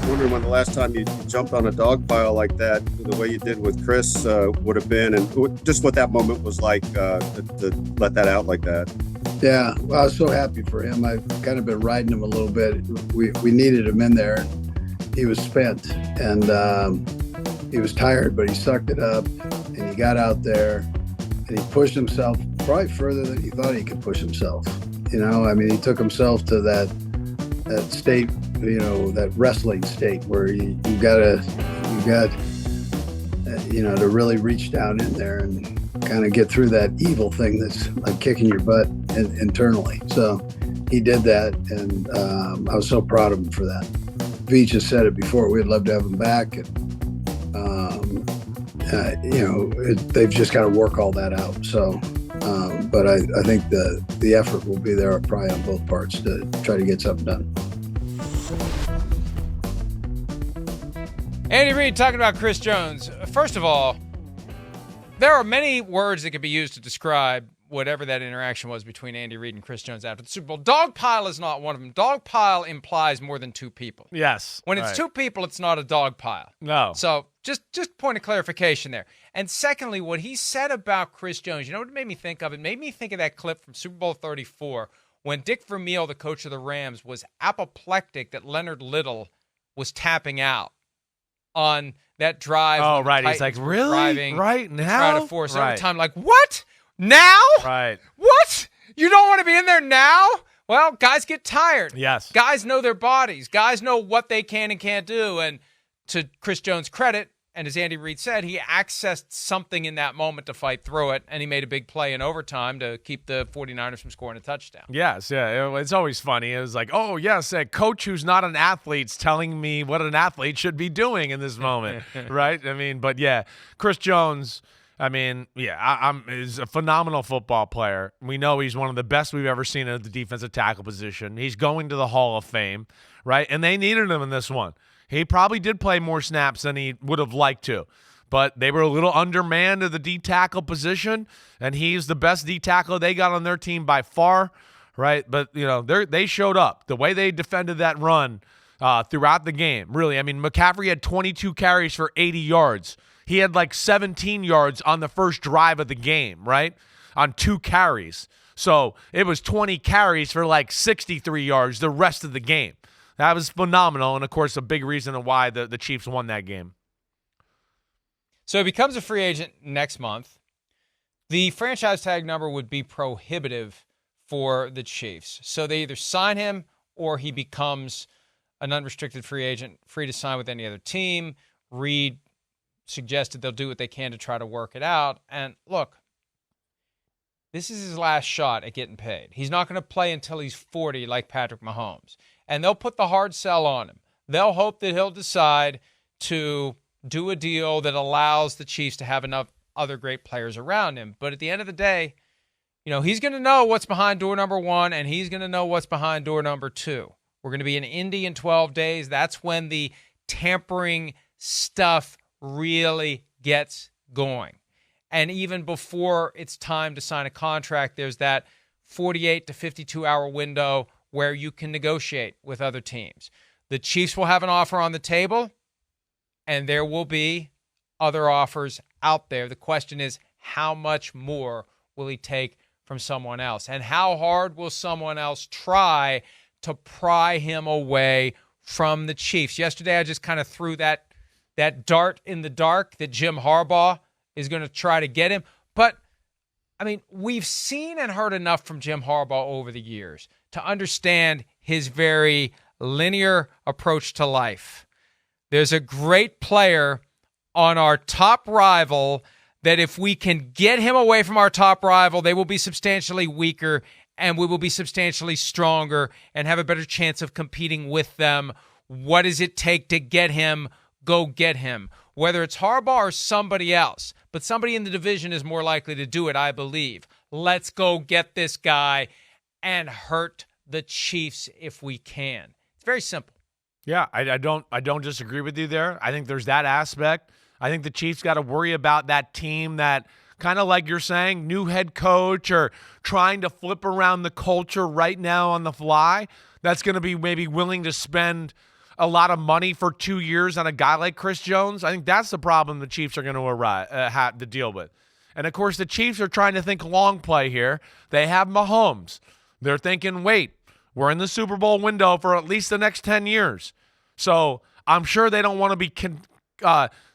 wondering when the last time you jumped on a dog pile like that, the way you did with Chris, would have been, and just what that moment was like to let that out like that. Yeah, well, I was so happy for him. I've kind of been riding him a little bit. We needed him in there. He was spent, and he was tired, but he sucked it up, and he got out there, and he pushed himself probably further than he thought he could push himself. You know, I mean, he took himself to that state, you know, that wrestling state where you got to really reach down in there and kind of get through that evil thing that's like kicking your butt internally. So he did that, and I was so proud of him for that. Veach has said it before. We'd love to have him back, and they've just got to work all that out. So, but I think the effort will be there probably on both parts to try to get something done. Andy Reid talking about Chris Jones. First of all, there are many words that could be used to describe whatever that interaction was between Andy Reid and Chris Jones after the Super Bowl. Dog pile is not one of them. Dog pile implies more than two people. Yes. When it's two people, it's not a dog pile. No. So just point of clarification there. And secondly, what he said about Chris Jones, you know what it made me think of? It made me think of that clip from Super Bowl 34 when Dick Vermeil, the coach of the Rams, was apoplectic that Leonard Little was tapping out on that drive. Oh, right. He's like, really? Right now? Trying to force overtime. Like, what? Now? Right. What? You don't want to be in there now? Well, guys get tired. Yes. Guys know their bodies. Guys know what they can and can't do. And to Chris Jones' credit, and as Andy Reid said, he accessed something in that moment to fight through it, and he made a big play in overtime to keep the 49ers from scoring a touchdown. Yes, yeah. It's always funny. It was like, oh, yes, a coach who's not an athlete's telling me what an athlete should be doing in this moment, right? I mean, but yeah, Chris Jones, I mean, yeah, is a phenomenal football player. We know he's one of the best we've ever seen at the defensive tackle position. He's going to the Hall of Fame, right? And they needed him in this one. He probably did play more snaps than he would have liked to, but they were a little undermanned at the D tackle position, and he's the best D tackle they got on their team by far, right? But, you know, they showed up. The way they defended that run throughout the game, really. I mean, McCaffrey had 22 carries for 80 yards. He had like 17 yards on the first drive of the game, right, on 2 carries. So it was 20 carries for like 63 yards the rest of the game. That was phenomenal, and, of course, a big reason why the Chiefs won that game. So he becomes a free agent next month. The franchise tag number would be prohibitive for the Chiefs. So they either sign him or he becomes an unrestricted free agent, free to sign with any other team. Reid suggested they'll do what they can to try to work it out. And, look, this is his last shot at getting paid. He's not going to play until he's 40 like Patrick Mahomes. And they'll put the hard sell on him. They'll hope that he'll decide to do a deal that allows the Chiefs to have enough other great players around him. But at the end of the day, you know, he's going to know what's behind door number 1, and he's going to know what's behind door number 2. We're going to be in Indy in 12 days. That's when the tampering stuff really gets going. And even before it's time to sign a contract, there's that 48 to 52-hour window where you can negotiate with other teams. The Chiefs will have an offer on the table, and there will be other offers out there. The question is, how much more will he take from someone else? And how hard will someone else try to pry him away from the Chiefs? Yesterday, I just kind of threw that dart in the dark that Jim Harbaugh is going to try to get him. But, I mean, we've seen and heard enough from Jim Harbaugh over the years to understand his very linear approach to life. There's a great player on our top rival that if we can get him away from our top rival, they will be substantially weaker and we will be substantially stronger and have a better chance of competing with them. What does it take to get him? Go get him. Whether it's Harbaugh or somebody else, but somebody in the division is more likely to do it, I believe. Let's go get this guy and hurt the Chiefs if we can. It's very simple. Yeah, I don't disagree with you there. I think there's that aspect. I think the Chiefs got to worry about that team that, kind of like you're saying, new head coach or trying to flip around the culture right now on the fly. That's going to be maybe willing to spend a lot of money for 2 years on a guy like Chris Jones. I think that's the problem the Chiefs are going to have to deal with. And, of course, the Chiefs are trying to think long play here. They have Mahomes. They're thinking, wait, we're in the Super Bowl window for at least the next 10 years. So I'm sure they don't want to be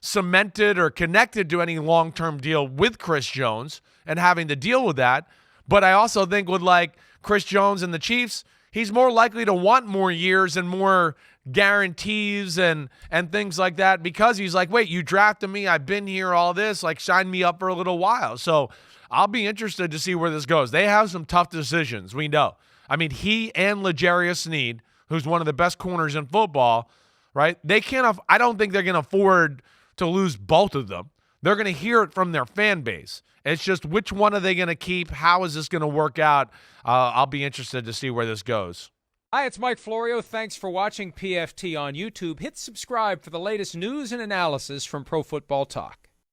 cemented or connected to any long-term deal with Chris Jones and having to deal with that. But I also think with, like, Chris Jones and the Chiefs, he's more likely to want more years and more guarantees and things like that because he's like, wait, you drafted me, I've been here, all this, like, sign me up for a little while. So I'll be interested to see where this goes. They have some tough decisions, we know. I mean, he and L'Jarius Sneed, who's one of the best corners in football, right? I don't think they're going to afford to lose both of them. They're going to hear it from their fan base. It's just which one are they going to keep? How is this going to work out? I'll be interested to see where this goes. Hi, it's Mike Florio. Thanks for watching PFT on YouTube. Hit subscribe for the latest news and analysis from Pro Football Talk.